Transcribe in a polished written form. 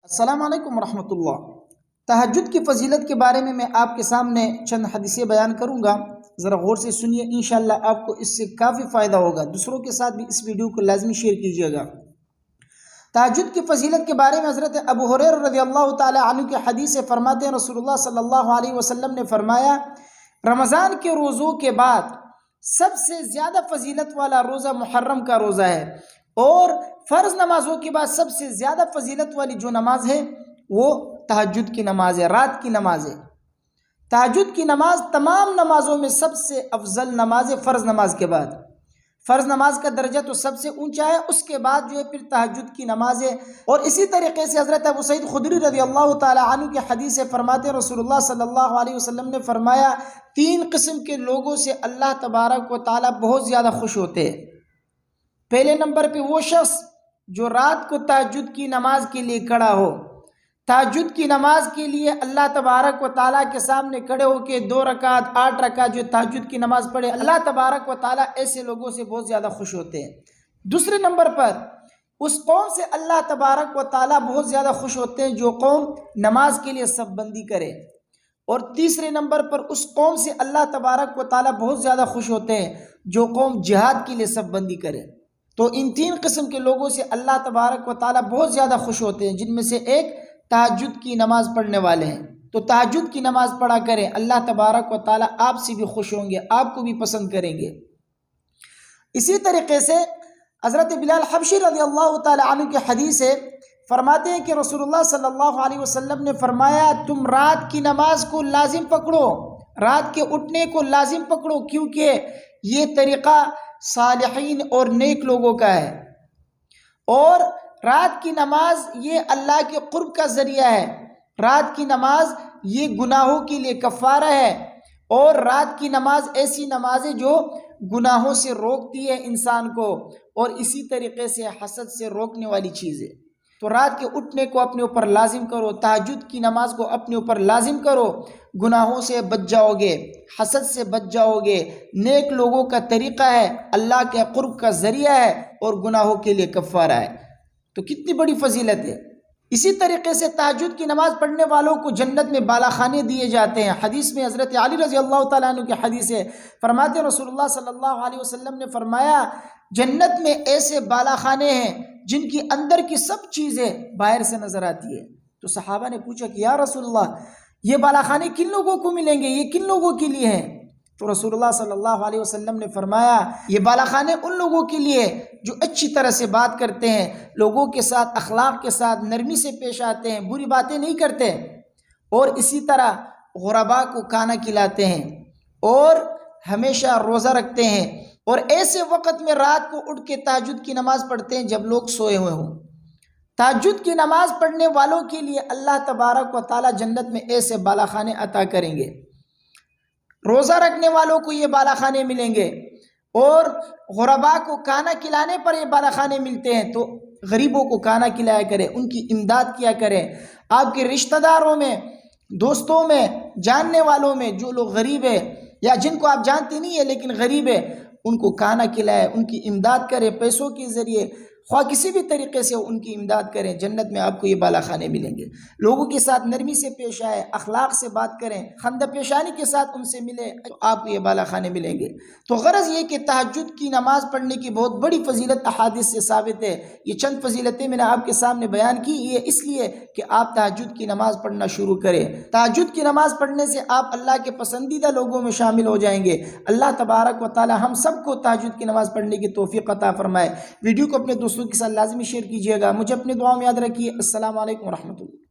السلام علیکم ورحمۃ اللہ۔ تہجد کی فضیلت کے بارے میں آپ کے سامنے چند حدیثیں بیان کروں گا، ذرا غور سے سنیے، انشاءاللہ آپ کو اس سے کافی فائدہ ہوگا۔ دوسروں کے ساتھ بھی اس ویڈیو کو لازمی شیئر کیجیے گا۔ تہجد کی فضیلت کے بارے میں حضرت ابو ہریرہ رضی اللہ تعالی عنہ کی حدیث سے فرماتے ہیں، رسول اللہ صلی اللہ علیہ وسلم نے فرمایا، رمضان کے روزوں کے بعد سب سے زیادہ فضیلت والا روزہ محرم کا روزہ ہے، اور فرض نمازوں کے بعد سب سے زیادہ فضیلت والی جو نماز ہے وہ تہجد کی نماز ہے، رات کی نماز ہے۔ تہجد کی نماز تمام نمازوں میں سب سے افضل نماز ہے، فرض نماز کے بعد۔ فرض نماز کا درجہ تو سب سے اونچا ہے، اس کے بعد جو ہے پھر تہجد کی نماز ہے۔ اور اسی طریقے سے حضرت ابو سعید خدری رضی اللہ تعالی عنہ کی حدیث سے فرماتے ہیں، رسول اللہ صلی اللہ علیہ وسلم نے فرمایا، تین قسم کے لوگوں سے اللہ تبارک و تعالی بہت زیادہ خوش ہوتے ہیں۔ پہلے نمبر پہ وہ شخص جو رات کو تہجد کی نماز کے لیے کھڑا ہو، تہجد کی نماز کے لیے اللہ تبارک و تعالیٰ کے سامنے کھڑے ہو کے 2 رکعت 8 رکعت جو تہجد کی نماز پڑھے، اللہ تبارک و تعالیٰ ایسے لوگوں سے بہت زیادہ خوش ہوتے ہیں۔ دوسرے نمبر پر اس قوم سے اللہ تبارک و تعالیٰ بہت زیادہ خوش ہوتے ہیں جو قوم نماز کے لیے صف بندی کرے، اور تیسرے نمبر پر اس قوم سے اللہ تبارک و تعالیٰ بہت زیادہ خوش ہوتے ہیں جو قوم جہاد کے لیے صف بندی کرے۔ تو ان تین قسم کے لوگوں سے اللہ تبارک و تعالیٰ بہت زیادہ خوش ہوتے ہیں، جن میں سے ایک تہجد کی نماز پڑھنے والے ہیں۔ تو تہجد کی نماز پڑھا کریں، اللہ تبارک و تعالیٰ آپ سے بھی خوش ہوں گے، آپ کو بھی پسند کریں گے۔ اسی طریقے سے حضرت بلال حبشی رضی اللہ تعالی عنہ کی حدیث ہے، فرماتے ہیں کہ رسول اللہ صلی اللہ علیہ وسلم نے فرمایا، تم رات کی نماز کو لازم پکڑو، رات کے اٹھنے کو لازم پکڑو، کیونکہ یہ طریقہ صالحین اور نیک لوگوں کا ہے، اور رات کی نماز یہ اللہ کے قرب کا ذریعہ ہے، رات کی نماز یہ گناہوں کے لیے کفارہ ہے، اور رات کی نماز ایسی نماز ہے جو گناہوں سے روکتی ہے انسان کو، اور اسی طریقے سے حسد سے روکنے والی چیز ہے۔ تو رات کے اٹھنے کو اپنے اوپر لازم کرو، تہجد کی نماز کو اپنے اوپر لازم کرو، گناہوں سے بچ جاؤ گے، حسد سے بچ جاؤ گے۔ نیک لوگوں کا طریقہ ہے، اللہ کے قرب کا ذریعہ ہے، اور گناہوں کے لیے کفارہ ہے۔ تو کتنی بڑی فضیلت ہے۔ اسی طریقے سے تہجد کی نماز پڑھنے والوں کو جنت میں بالا خانے دیے جاتے ہیں۔ حدیث میں حضرت علی رضی اللہ تعالیٰ عنہ کی حدیث ہے، فرماتے ہیں رسول اللہ صلی اللہ علیہ وسلم نے فرمایا، جنت میں ایسے بالا خانے ہیں جن کی اندر کی سب چیزیں باہر سے نظر آتی ہے۔ تو صحابہ نے پوچھا کہ یا رسول اللہ، یہ بالا خانے کن لوگوں کو ملیں گے، یہ کن لوگوں کے لیے ہیں؟ تو رسول اللہ صلی اللہ علیہ وسلم نے فرمایا، یہ بالا خانے ان لوگوں کے لیے جو اچھی طرح سے بات کرتے ہیں، لوگوں کے ساتھ اخلاق کے ساتھ نرمی سے پیش آتے ہیں، بری باتیں نہیں کرتے، اور اسی طرح غرباء کو کھانا کھلاتے ہیں، اور ہمیشہ روزہ رکھتے ہیں، اور ایسے وقت میں رات کو اٹھ کے تہجد کی نماز پڑھتے ہیں جب لوگ سوئے ہوئے ہوں۔ تہجد کی نماز پڑھنے والوں کے لیے اللہ تبارک و تعالی جنت میں ایسے بالا خانے عطا کریں گے۔ روزہ رکھنے والوں کو یہ بالا خانے ملیں گے، اور غرباء کو کھانا کھلانے پر یہ بالا خانے ملتے ہیں۔ تو غریبوں کو کھانا کھلایا کریں، ان کی امداد کیا کریں۔ آپ کے رشتہ داروں میں، دوستوں میں، جاننے والوں میں جو لوگ غریب ہیں، یا جن کو آپ جانتے نہیں ہیں لیکن غریب ہیں، ان کو کھانا کھلائے، ان کی امداد کریں، پیسوں کے ذریعے، خواہ کسی بھی طریقے سے ان کی امداد کریں۔ جنت میں آپ کو یہ بالا خانے ملیں گے۔ لوگوں کے ساتھ نرمی سے پیش آئے، اخلاق سے بات کریں، خندہ پیشانی کے ساتھ ان سے ملے، تو آپ کو یہ بالا خانے ملیں گے۔ تو غرض یہ کہ تہجد کی نماز پڑھنے کی بہت بڑی فضیلت احادیث سے ثابت ہے۔ یہ چند فضیلتیں میں نے آپ کے سامنے بیان کی، یہ اس لیے کہ آپ تہجد کی نماز پڑھنا شروع کریں۔ تہجد کی نماز پڑھنے سے آپ اللہ کے پسندیدہ لوگوں میں شامل ہو جائیں گے۔ اللہ تبارک و تعالی ہم سب کو تہجد کی نماز پڑھنے کی توفیق عطا فرمائے۔ ویڈیو کو اپنے دوستوں کے ساتھ لازمی شیئر کیجیے گا۔ مجھے اپنے دعاؤں میں یاد رکھیے۔ السلام علیکم ورحمۃ اللہ۔